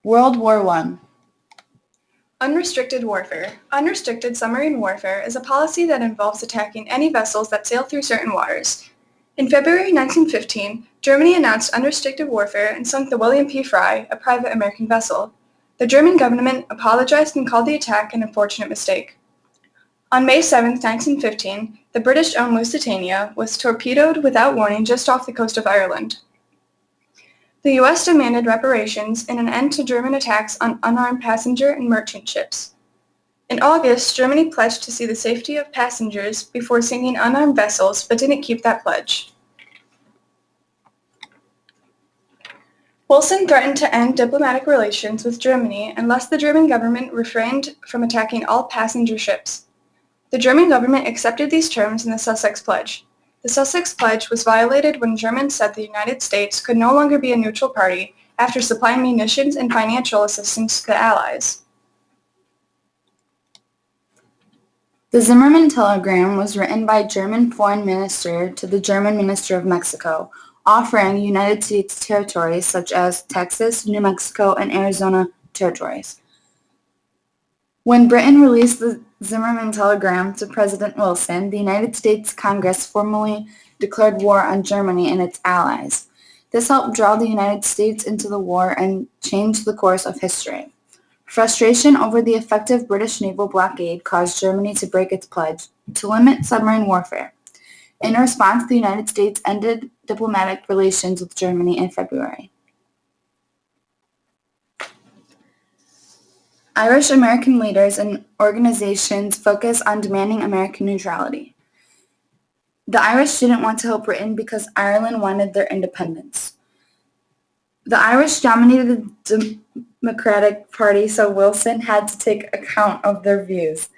World War I. Unrestricted warfare. Unrestricted submarine warfare is a policy that involves attacking any vessels that sail through certain waters. In February 1915, Germany announced unrestricted warfare and sunk the William P. Frye, a private American vessel. The German government apologized and called the attack an unfortunate mistake. On May 7, 1915, the British-owned Lusitania was torpedoed without warning just off the coast of Ireland. The U.S. demanded reparations and an end to German attacks on unarmed passenger and merchant ships. In August, Germany pledged to see the safety of passengers before sinking unarmed vessels, but didn't keep that pledge. Wilson threatened to end diplomatic relations with Germany unless the German government refrained from attacking all passenger ships. The German government accepted these terms in the Sussex Pledge. The Sussex Pledge was violated when Germans said the United States could no longer be a neutral party after supplying munitions and financial assistance to the Allies. The Zimmermann telegram was written by German Foreign Minister to the German Minister of Mexico, offering United States territories such as Texas, New Mexico, and Arizona territories. When Britain released the Zimmermann telegram to President Wilson, the United States Congress formally declared war on Germany and its allies. This helped draw the United States into the war and change the course of history. Frustration over the effective British naval blockade caused Germany to break its pledge to limit submarine warfare. In response, the United States ended diplomatic relations with Germany in February. Irish American leaders and organizations focus on demanding American neutrality. The Irish didn't want to help Britain because Ireland wanted their independence. The Irish dominated the Democratic Party, so Wilson had to take account of their views.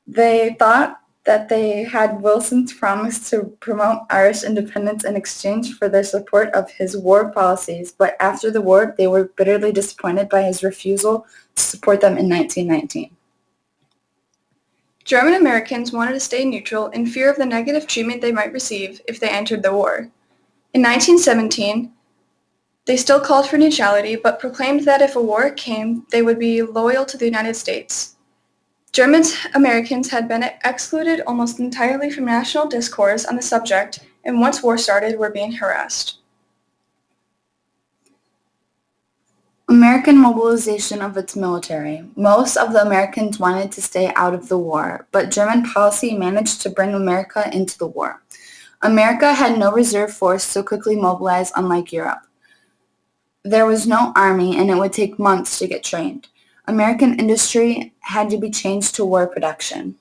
They thought that they had Wilson's promise to promote Irish independence in exchange for their support of his war policies, but after the war, they were bitterly disappointed by his refusal to support them in 1919. German Americans wanted to stay neutral in fear of the negative treatment they might receive if they entered the war. In 1917, they still called for neutrality, but proclaimed that if a war came, they would be loyal to the United States. German Americans had been excluded almost entirely from national discourse on the subject, and once war started, were being harassed. American mobilization of its military. Most of the Americans wanted to stay out of the war, but German policy managed to bring America into the war. America had no reserve force to quickly mobilize, unlike Europe. There was no army, and it would take months to get trained. American industry had to be changed to war production.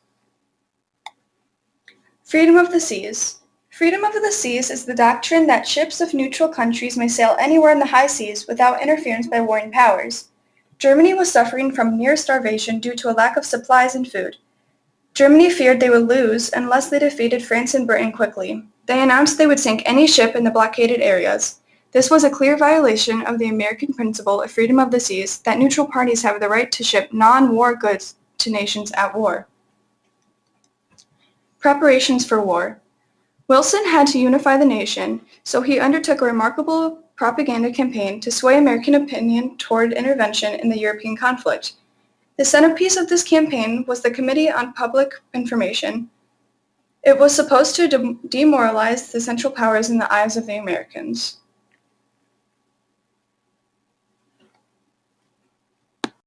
Freedom of the seas. Freedom of the seas is the doctrine that ships of neutral countries may sail anywhere in the high seas without interference by warring powers. Germany was suffering from near starvation due to a lack of supplies and food. Germany feared they would lose unless they defeated France and Britain quickly. They announced they would sink any ship in the blockaded areas. This was a clear violation of the American principle of freedom of the seas that neutral parties have the right to ship non-war goods to nations at war. Preparations for war. Wilson had to unify the nation, so he undertook a remarkable propaganda campaign to sway American opinion toward intervention in the European conflict. The centerpiece of this campaign was the Committee on Public Information. It was supposed to demoralize the Central Powers in the eyes of the Americans.